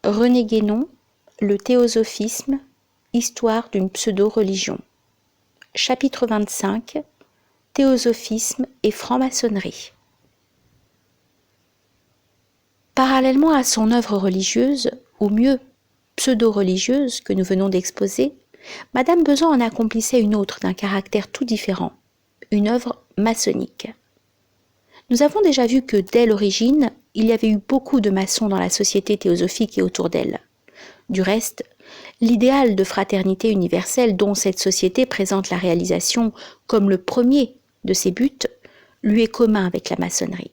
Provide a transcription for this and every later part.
René Guénon, Le théosophisme, histoire d'une pseudo-religion. Chapitre 25, Théosophisme et franc-maçonnerie. Parallèlement à son œuvre religieuse, ou mieux, pseudo-religieuse que nous venons d'exposer, Madame Besan en accomplissait une autre d'un caractère tout différent, une œuvre maçonnique. Nous avons déjà vu que dès l'origine, il y avait eu beaucoup de maçons dans la société théosophique et autour d'elle. Du reste, l'idéal de fraternité universelle dont cette société présente la réalisation comme le premier de ses buts lui est commun avec la maçonnerie.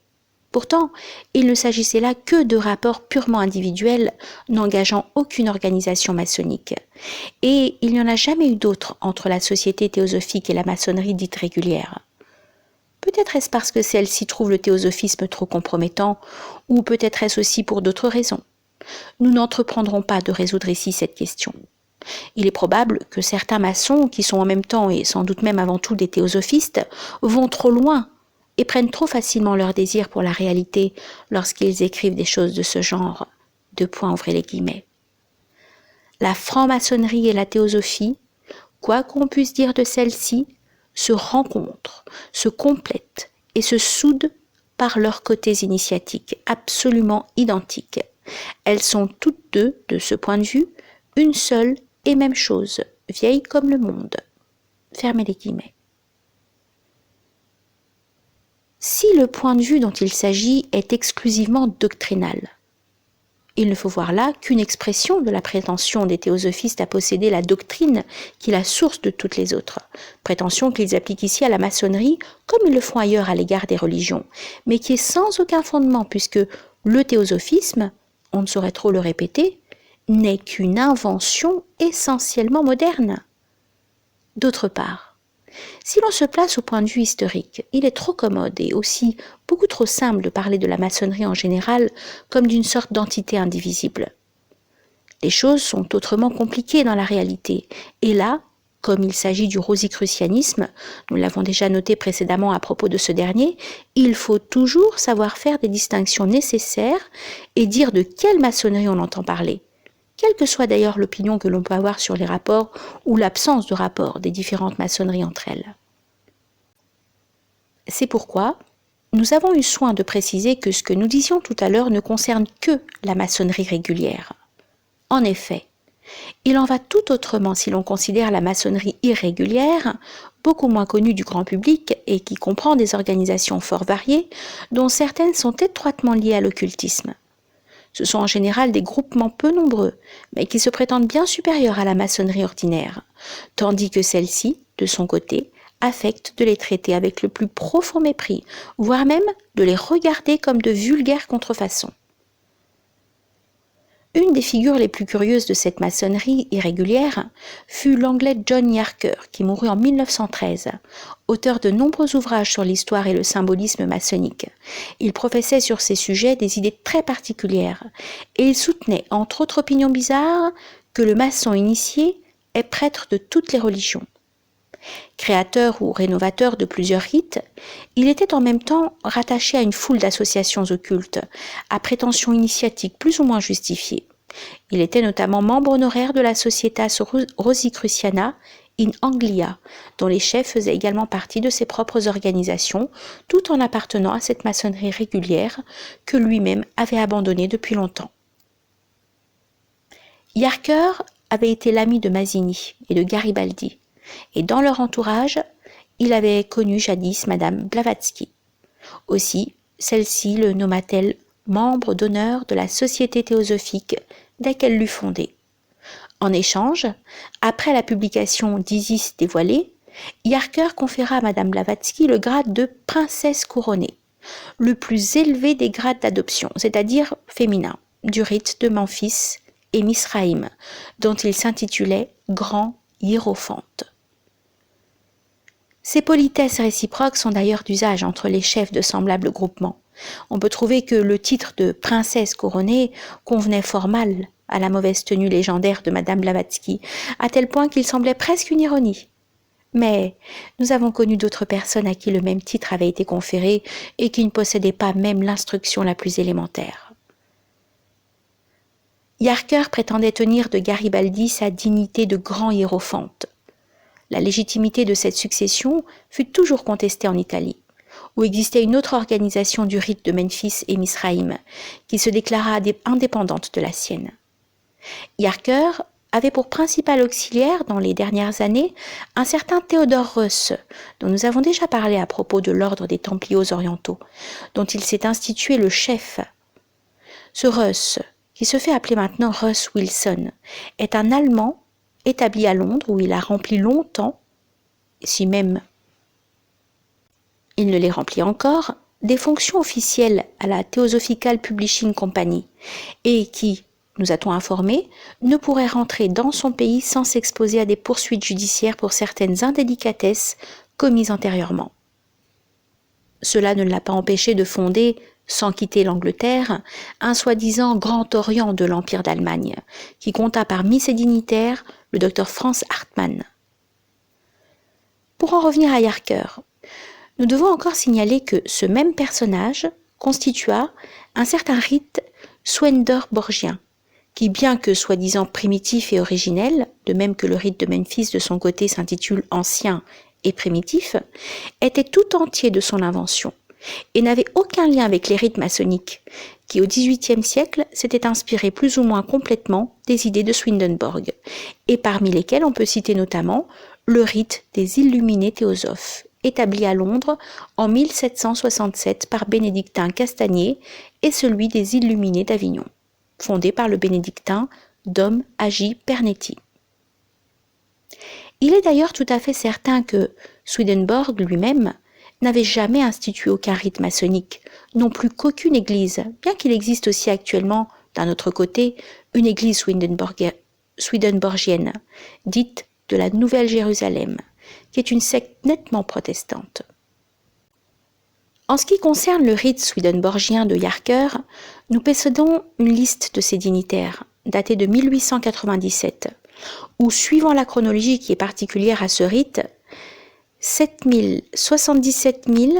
Pourtant, il ne s'agissait là que de rapports purement individuels n'engageant aucune organisation maçonnique. Et il n'y en a jamais eu d'autre entre la société théosophique et la maçonnerie dite régulière. Peut-être est-ce parce que celle-ci trouve le théosophisme trop compromettant, ou peut-être est-ce aussi pour d'autres raisons. Nous n'entreprendrons pas de résoudre ici cette question. Il est probable que certains maçons, qui sont en même temps et sans doute même avant tout des théosophistes, vont trop loin et prennent trop facilement leur désir pour la réalité lorsqu'ils écrivent des choses de ce genre. Ouvrez les guillemets. La franc-maçonnerie et la théosophie, quoi qu'on puisse dire de celle-ci, se rencontrent, se complètent et se soudent par leurs côtés initiatiques, absolument identiques. Elles sont toutes deux, de ce point de vue, une seule et même chose, vieille comme le monde. Fermez les guillemets. Si le point de vue dont il s'agit est exclusivement doctrinal, il ne faut voir là qu'une expression de la prétention des théosophistes à posséder la doctrine qui est la source de toutes les autres, prétention qu'ils appliquent ici à la maçonnerie comme ils le font ailleurs à l'égard des religions, mais qui est sans aucun fondement puisque le théosophisme, on ne saurait trop le répéter, n'est qu'une invention essentiellement moderne. D'autre part, si l'on se place au point de vue historique, il est trop commode et aussi beaucoup trop simple de parler de la maçonnerie en général comme d'une sorte d'entité indivisible. Les choses sont autrement compliquées dans la réalité, et là, comme il s'agit du rosicrucianisme, nous l'avons déjà noté précédemment à propos de ce dernier, il faut toujours savoir faire des distinctions nécessaires et dire de quelle maçonnerie on entend parler, quelle que soit d'ailleurs l'opinion que l'on peut avoir sur les rapports ou l'absence de rapport des différentes maçonneries entre elles. C'est pourquoi nous avons eu soin de préciser que ce que nous disions tout à l'heure ne concerne que la maçonnerie régulière. En effet, il en va tout autrement si l'on considère la maçonnerie irrégulière, beaucoup moins connue du grand public et qui comprend des organisations fort variées, dont certaines sont étroitement liées à l'occultisme. Ce sont en général des groupements peu nombreux, mais qui se prétendent bien supérieurs à la maçonnerie ordinaire, tandis que celle-ci, de son côté, affecte de les traiter avec le plus profond mépris, voire même de les regarder comme de vulgaires contrefaçons. Une des figures les plus curieuses de cette maçonnerie irrégulière fut l'anglais John Yarker, qui mourut en 1913, auteur de nombreux ouvrages sur l'histoire et le symbolisme maçonnique. Il professait sur ces sujets des idées très particulières, et il soutenait, entre autres opinions bizarres, que le maçon initié est prêtre de toutes les religions. Créateur ou rénovateur de plusieurs rites, il était en même temps rattaché à une foule d'associations occultes, à prétentions initiatiques plus ou moins justifiées. Il était notamment membre honoraire de la Societas Rosicruciana in Anglia, dont les chefs faisaient également partie de ses propres organisations, tout en appartenant à cette maçonnerie régulière que lui-même avait abandonnée depuis longtemps. Yarker avait été l'ami de Mazzini et de Garibaldi, et dans leur entourage, il avait connu jadis Madame Blavatsky. Aussi, celle-ci le nomma-t-elle membre d'honneur de la Société théosophique dès qu'elle l'eut fondée. En échange, après la publication d'Isis dévoilée, Yarker conféra à Madame Blavatsky le grade de princesse couronnée, le plus élevé des grades d'adoption, c'est-à-dire féminin, du rite de Memphis et Misraïm, dont il s'intitulait Grand Hiérophante. Ces politesses réciproques sont d'ailleurs d'usage entre les chefs de semblables groupements. On peut trouver que le titre de princesse couronnée convenait fort mal à la mauvaise tenue légendaire de Madame Blavatsky, à tel point qu'il semblait presque une ironie. Mais nous avons connu d'autres personnes à qui le même titre avait été conféré et qui ne possédaient pas même l'instruction la plus élémentaire. Yarker prétendait tenir de Garibaldi sa dignité de grand hiérophante. La légitimité de cette succession fut toujours contestée en Italie, où existait une autre organisation du rite de Memphis et Misraïm, qui se déclara indépendante de la sienne. Yarker avait pour principal auxiliaire dans les dernières années un certain Théodore Reuss, dont nous avons déjà parlé à propos de l'ordre des Templiers orientaux, dont il s'est institué le chef. Ce Reuss, qui se fait appeler maintenant Reuss Wilson, est un Allemand établi à Londres où il a rempli longtemps, si même il ne les remplit encore, des fonctions officielles à la Theosophical Publishing Company et qui, nous a-t-on informé, ne pourrait rentrer dans son pays sans s'exposer à des poursuites judiciaires pour certaines indélicatesses commises antérieurement. Cela ne l'a pas empêché de fonder, sans quitter l'Angleterre, un soi-disant Grand Orient de l'Empire d'Allemagne, qui compta parmi ses dignitaires le docteur Franz Hartmann. Pour en revenir à Yarker, nous devons encore signaler que ce même personnage constitua un certain rite Swendorborgien, qui, bien que soi-disant primitif et originel, de même que le rite de Memphis de son côté s'intitule ancien et primitif, était tout entier de son invention et n'avait aucun lien avec les rites maçonniques, qui au XVIIIe siècle s'étaient inspirés plus ou moins complètement des idées de Swedenborg, et parmi lesquels on peut citer notamment le rite des Illuminés théosophes, établi à Londres en 1767 par Bénédictin Castagnier, et celui des Illuminés d'Avignon, fondé par le bénédictin Dom Agi Pernetti. Il est d'ailleurs tout à fait certain que Swedenborg lui-même n'avait jamais institué aucun rite maçonnique, non plus qu'aucune église, bien qu'il existe aussi actuellement, d'un autre côté, une église swedenborgienne, dite de la Nouvelle Jérusalem, qui est une secte nettement protestante. En ce qui concerne le rite swedenborgien de Yarker, nous possédons une liste de ses dignitaires, datée de 1897, où, suivant la chronologie qui est particulière à ce rite, 77 000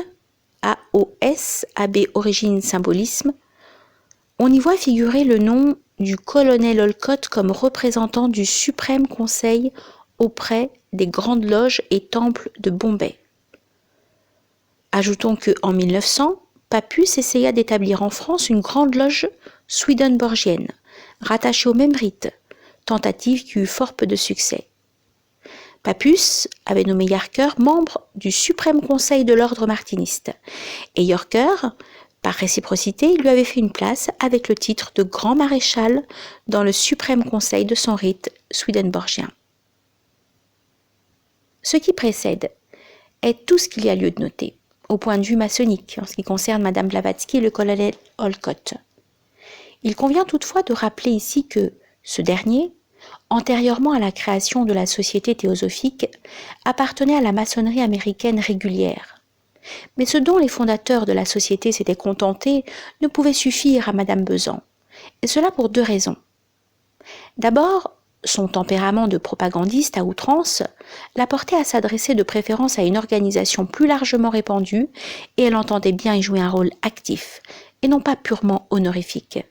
AOS, AB Origine Symbolisme, on y voit figurer le nom du colonel Olcott comme représentant du suprême conseil auprès des grandes loges et temples de Bombay. Ajoutons qu'en 1900, Papus essaya d'établir en France une grande loge swedenborgienne, rattachée au même rite, tentative qui eut fort peu de succès. Papus avait nommé Yarker membre du suprême conseil de l'ordre martiniste, et Yarker, par réciprocité, lui avait fait une place avec le titre de grand maréchal dans le suprême conseil de son rite swedenborgien. Ce qui précède est tout ce qu'il y a lieu de noter, au point de vue maçonnique, en ce qui concerne Madame Blavatsky et le colonel Olcott. Il convient toutefois de rappeler ici que ce dernier, antérieurement à la création de la Société théosophique, appartenait à la maçonnerie américaine régulière. Mais ce dont les fondateurs de la Société s'étaient contentés ne pouvait suffire à Madame Besan, et cela pour deux raisons. D'abord, son tempérament de propagandiste à outrance la portait à s'adresser de préférence à une organisation plus largement répandue, et elle entendait bien y jouer un rôle actif, et non pas purement honorifique.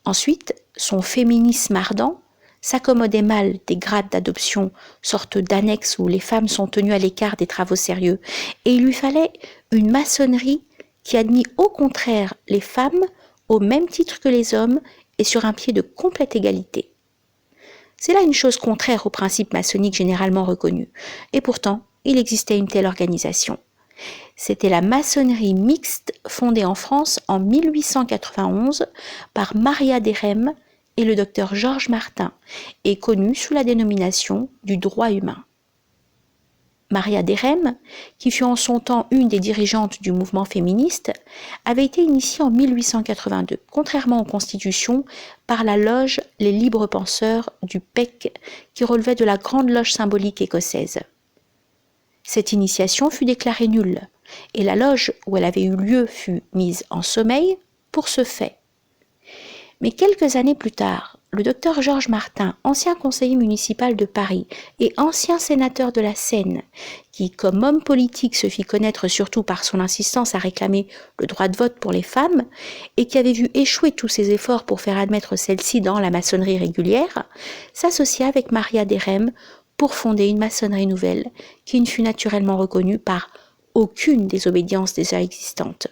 Ensuite, son féminisme ardent s'accommodait mal des grades d'adoption, sorte d'annexes où les femmes sont tenues à l'écart des travaux sérieux, et il lui fallait une maçonnerie qui admit au contraire les femmes au même titre que les hommes et sur un pied de complète égalité. C'est là une chose contraire aux principes maçonniques généralement reconnus, et pourtant il existait une telle organisation. C'était la maçonnerie mixte fondée en France en 1891 par Maria Derem et le docteur Georges Martin, et connue sous la dénomination du droit humain. Maria Derem, qui fut en son temps une des dirigeantes du mouvement féministe, avait été initiée en 1882, contrairement aux constitutions, par la loge Les Libres Penseurs du PEC, qui relevait de la grande loge symbolique écossaise. Cette initiation fut déclarée nulle, et la loge où elle avait eu lieu fut mise en sommeil pour ce fait. Mais quelques années plus tard, le docteur Georges Martin, ancien conseiller municipal de Paris et ancien sénateur de la Seine, qui, comme homme politique, se fit connaître surtout par son insistance à réclamer le droit de vote pour les femmes, et qui avait vu échouer tous ses efforts pour faire admettre celle-ci dans la maçonnerie régulière, s'associa avec Maria Derem pour fonder une maçonnerie nouvelle, qui ne fut naturellement reconnue par aucune des obédiences déjà existantes,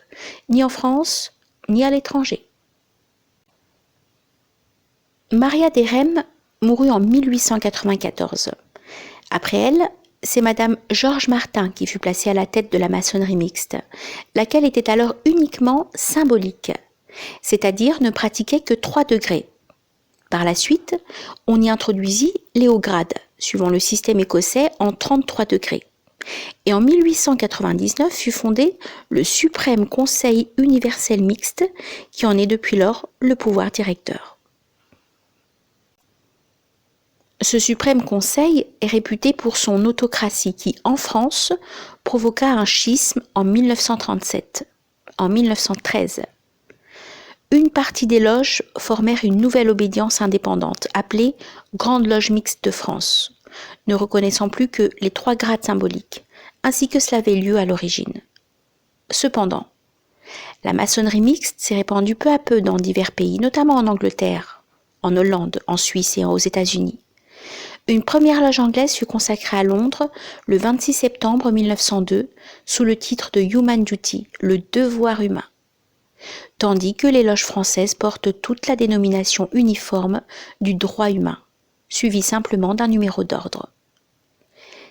ni en France, ni à l'étranger. Maria Derem mourut en 1894. Après elle, c'est Madame Georges Martin qui fut placée à la tête de la maçonnerie mixte, laquelle était alors uniquement symbolique, c'est-à-dire ne pratiquait que 3 degrés. Par la suite, on y introduisit les hauts grades, suivant le système écossais en 33 degrés. Et en 1899 fut fondé le Suprême Conseil universel mixte, qui en est depuis lors le pouvoir directeur. Ce suprême conseil est réputé pour son autocratie qui, en France, provoqua un schisme en 1937. En 1913, une partie des loges formèrent une nouvelle obédience indépendante, appelée Grande Loge Mixte de France, ne reconnaissant plus que les 3 grades symboliques, ainsi que cela avait lieu à l'origine. Cependant, la maçonnerie mixte s'est répandue peu à peu dans divers pays, notamment en Angleterre, en Hollande, en Suisse et aux États-Unis. Une première loge anglaise fut consacrée à Londres le 26 septembre 1902 sous le titre de Human Duty, le devoir humain, tandis que les loges françaises portent toute la dénomination uniforme du droit humain, suivie simplement d'un numéro d'ordre.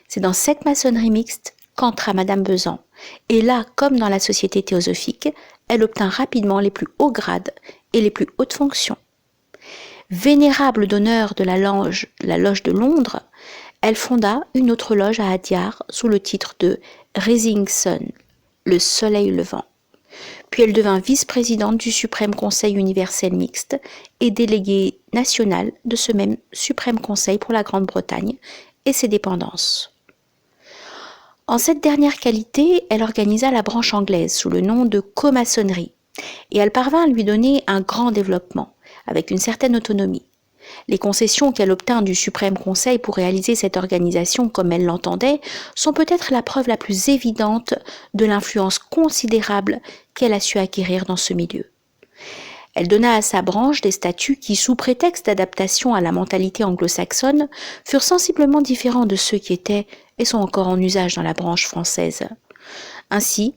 C'est dans cette maçonnerie mixte qu'entra Madame Besan, et là, comme dans la société théosophique, elle obtint rapidement les plus hauts grades et les plus hautes fonctions. Vénérable d'honneur de la loge de Londres, elle fonda une autre loge à Adyar sous le titre de Rising Sun, le soleil levant. Puis elle devint vice-présidente du Suprême Conseil universel mixte et déléguée nationale de ce même Suprême Conseil pour la Grande-Bretagne et ses dépendances. En cette dernière qualité, elle organisa la branche anglaise sous le nom de comaçonnerie et elle parvint à lui donner un grand développement, avec une certaine autonomie. Les concessions qu'elle obtint du Suprême Conseil pour réaliser cette organisation comme elle l'entendait sont peut-être la preuve la plus évidente de l'influence considérable qu'elle a su acquérir dans ce milieu. Elle donna à sa branche des statuts qui, sous prétexte d'adaptation à la mentalité anglo-saxonne, furent sensiblement différents de ceux qui étaient et sont encore en usage dans la branche française. Ainsi,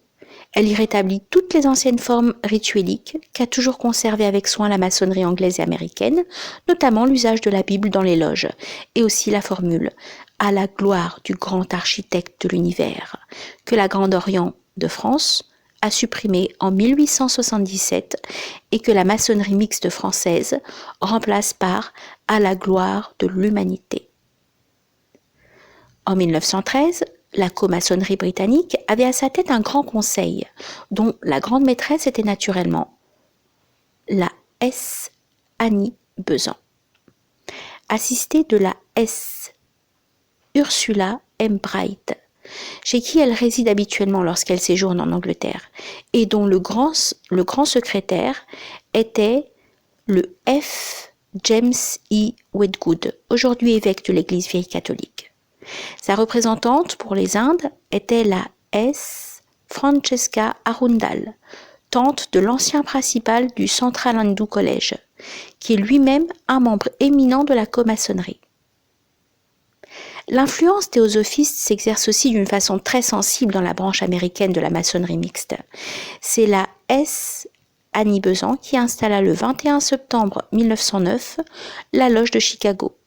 elle y rétablit toutes les anciennes formes ritueliques qu'a toujours conservé avec soin la maçonnerie anglaise et américaine, notamment l'usage de la Bible dans les loges, et aussi la formule « à la gloire du grand architecte de l'univers » que la Grande Orient de France a supprimée en 1877 et que la maçonnerie mixte française remplace par « à la gloire de l'humanité ». En 1913, la comaçonnerie britannique avait à sa tête un grand conseil, dont la grande maîtresse était naturellement la S. Annie Besant, assistée de la S. Ursula M. Bright, chez qui elle réside habituellement lorsqu'elle séjourne en Angleterre, et dont le grand secrétaire était le F. James E. Wedgwood, aujourd'hui évêque de l'Église vieille catholique. Sa représentante pour les Indes était la S. Francesca Arundel, tante de l'ancien principal du Central Hindu College, qui est lui-même un membre éminent de la comaçonnerie. L'influence théosophiste s'exerce aussi d'une façon très sensible dans la branche américaine de la maçonnerie mixte. C'est la S. Annie Besant qui installa le 21 septembre 1909 la loge de Chicago.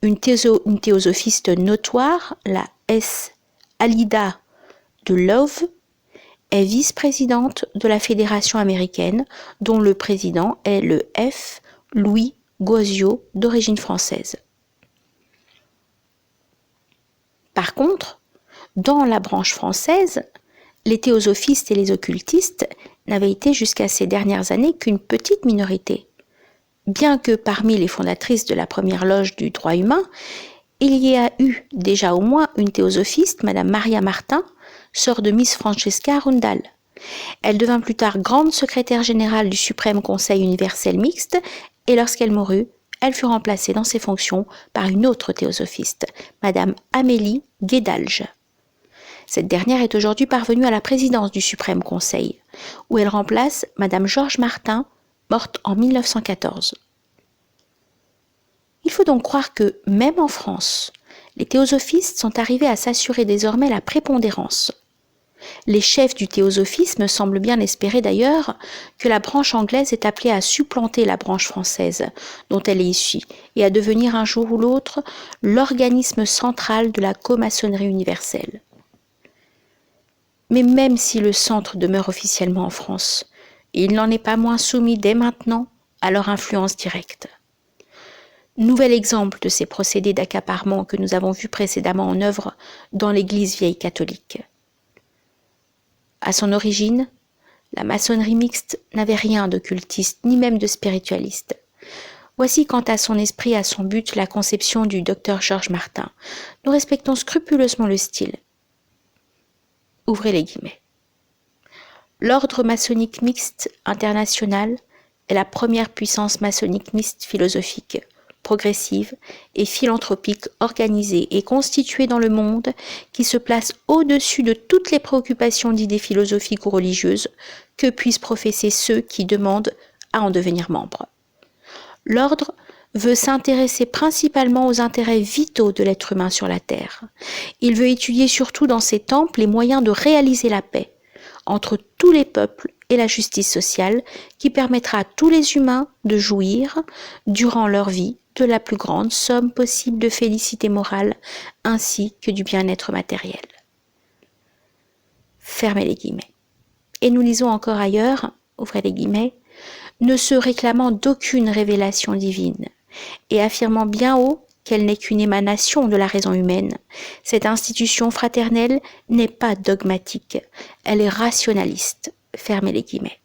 Une théosophiste notoire, la S. Alida de Love, est vice-présidente de la Fédération américaine, dont le président est le F. Louis Guozio, d'origine française. Par contre, dans la branche française, les théosophistes et les occultistes n'avaient été jusqu'à ces dernières années qu'une petite minorité. Bien que parmi les fondatrices de la première loge du droit humain, il y a eu déjà au moins une théosophiste, Madame Maria Martin, sœur de Miss Francesca Arundel. Elle devint plus tard grande secrétaire générale du Suprême Conseil universel mixte et lorsqu'elle mourut, elle fut remplacée dans ses fonctions par une autre théosophiste, Madame Amélie Guédalge. Cette dernière est aujourd'hui parvenue à la présidence du Suprême Conseil, où elle remplace Madame Georges Martin, morte en 1914. Il faut donc croire que, même en France, les théosophistes sont arrivés à s'assurer désormais la prépondérance. Les chefs du théosophisme semblent bien espérer d'ailleurs que la branche anglaise est appelée à supplanter la branche française dont elle est issue et à devenir un jour ou l'autre l'organisme central de la comaçonnerie universelle. Mais même si le centre demeure officiellement en France, il n'en est pas moins soumis dès maintenant à leur influence directe. Nouvel exemple de ces procédés d'accaparement que nous avons vus précédemment en œuvre dans l'Église vieille catholique. À son origine, la maçonnerie mixte n'avait rien d'occultiste ni même de spiritualiste. Voici quant à son esprit et à son but la conception du docteur Georges Martin. Nous respectons scrupuleusement le style. Ouvrez les guillemets. L'ordre maçonnique mixte international est la première puissance maçonnique mixte philosophique, progressive et philanthropique organisée et constituée dans le monde qui se place au-dessus de toutes les préoccupations d'idées philosophiques ou religieuses que puissent professer ceux qui demandent à en devenir membres. L'ordre veut s'intéresser principalement aux intérêts vitaux de l'être humain sur la Terre. Il veut étudier surtout dans ses temples les moyens de réaliser la paix entre tous les peuples et la justice sociale qui permettra à tous les humains de jouir, durant leur vie, de la plus grande somme possible de félicité morale ainsi que du bien-être matériel. Fermez les guillemets. Et nous lisons encore ailleurs, ouvrez les guillemets, ne se réclamant d'aucune révélation divine et affirmant bien haut qu'elle n'est qu'une émanation de la raison humaine, cette institution fraternelle n'est pas dogmatique, elle est rationaliste. Fermez les guillemets.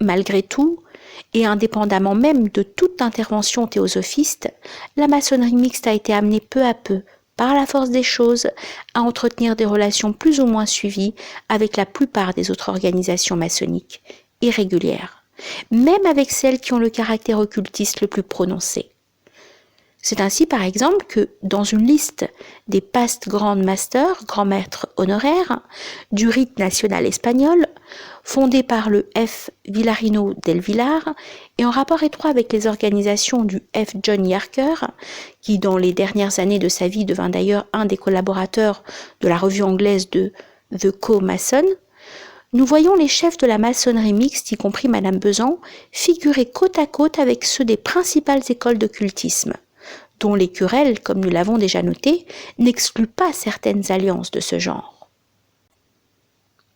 Malgré tout, et indépendamment même de toute intervention théosophiste, la maçonnerie mixte a été amenée peu à peu, par la force des choses, à entretenir des relations plus ou moins suivies avec la plupart des autres organisations maçonniques, irrégulières, même avec celles qui ont le caractère occultiste le plus prononcé. C'est ainsi par exemple que, dans une liste des Past Grand Masters, grands maîtres honoraires, du rite national espagnol, fondé par le F. Villarino del Villar, et en rapport étroit avec les organisations du F. John Yarker, qui dans les dernières années de sa vie devint d'ailleurs un des collaborateurs de la revue anglaise de The Co-Mason, nous voyons les chefs de la maçonnerie mixte, y compris Madame Besan, figurer côte à côte avec ceux des principales écoles d'occultisme, dont les querelles, comme nous l'avons déjà noté, n'excluent pas certaines alliances de ce genre.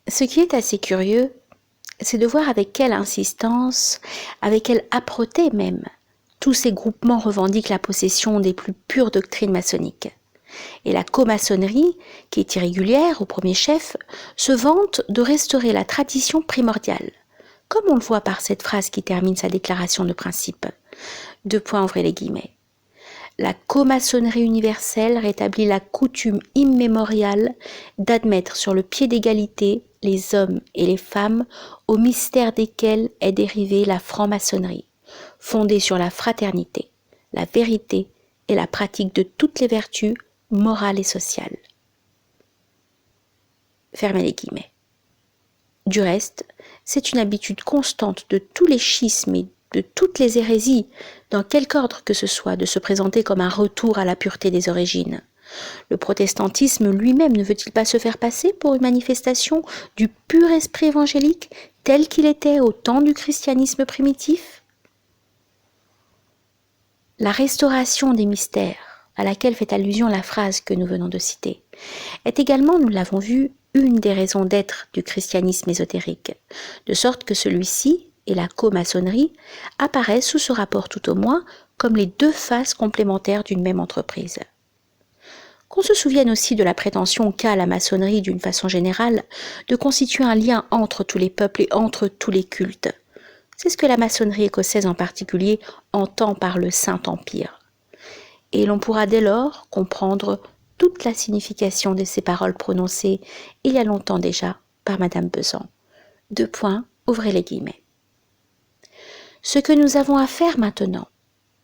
Ce qui est assez curieux, c'est de voir avec quelle insistance, avec quelle âpreté même, tous ces groupements revendiquent la possession des plus pures doctrines maçonniques. Et la comaçonnerie, qui est irrégulière au premier chef, se vante de restaurer la tradition primordiale, comme on le voit par cette phrase qui termine sa déclaration de principe. Ouvrez les guillemets. La comaçonnerie universelle rétablit la coutume immémoriale d'admettre sur le pied d'égalité les hommes et les femmes au mystère desquels est dérivée la franc-maçonnerie, fondée sur la fraternité, la vérité et la pratique de toutes les vertus morales et sociales. Fermez les guillemets. Du reste, c'est une habitude constante de tous les schismes et de toutes les hérésies, dans quelque ordre que ce soit, de se présenter comme un retour à la pureté des origines. Le protestantisme lui-même ne veut-il pas se faire passer pour une manifestation du pur esprit évangélique tel qu'il était au temps du christianisme primitif ? La restauration des mystères, à laquelle fait allusion la phrase que nous venons de citer, est également, nous l'avons vu, une des raisons d'être du christianisme ésotérique, de sorte que celui-ci et la comaçonnerie apparaissent sous ce rapport tout au moins comme les deux faces complémentaires d'une même entreprise. Qu'on se souvienne aussi de la prétention qu'a la maçonnerie d'une façon générale de constituer un lien entre tous les peuples et entre tous les cultes. C'est ce que la maçonnerie écossaise en particulier entend par le Saint-Empire. Et l'on pourra dès lors comprendre toute la signification de ces paroles prononcées il y a longtemps déjà par Madame Besan. Ouvrez les guillemets. Ce que nous avons à faire maintenant,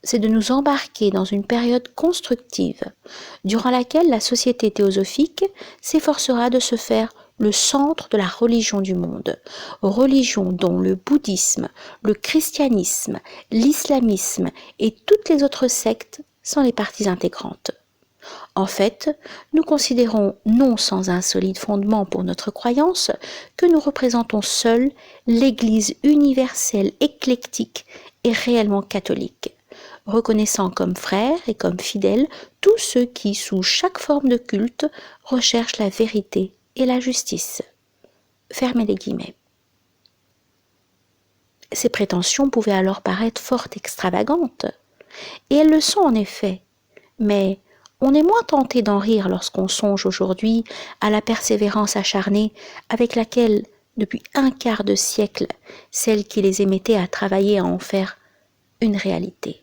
c'est de nous embarquer dans une période constructive, durant laquelle la société théosophique s'efforcera de se faire le centre de la religion du monde, religion dont le bouddhisme, le christianisme, l'islamisme et toutes les autres sectes sont les parties intégrantes. En fait, nous considérons, non sans un solide fondement pour notre croyance, que nous représentons seuls l'Église universelle éclectique et réellement catholique, reconnaissant comme frères et comme fidèles tous ceux qui, sous chaque forme de culte, recherchent la vérité et la justice. Fermez les guillemets. Ces prétentions pouvaient alors paraître fort extravagantes, et elles le sont en effet, mais on est moins tenté d'en rire lorsqu'on songe aujourd'hui à la persévérance acharnée avec laquelle, depuis un quart de siècle, celle qui les émettait a travaillé à en faire une réalité.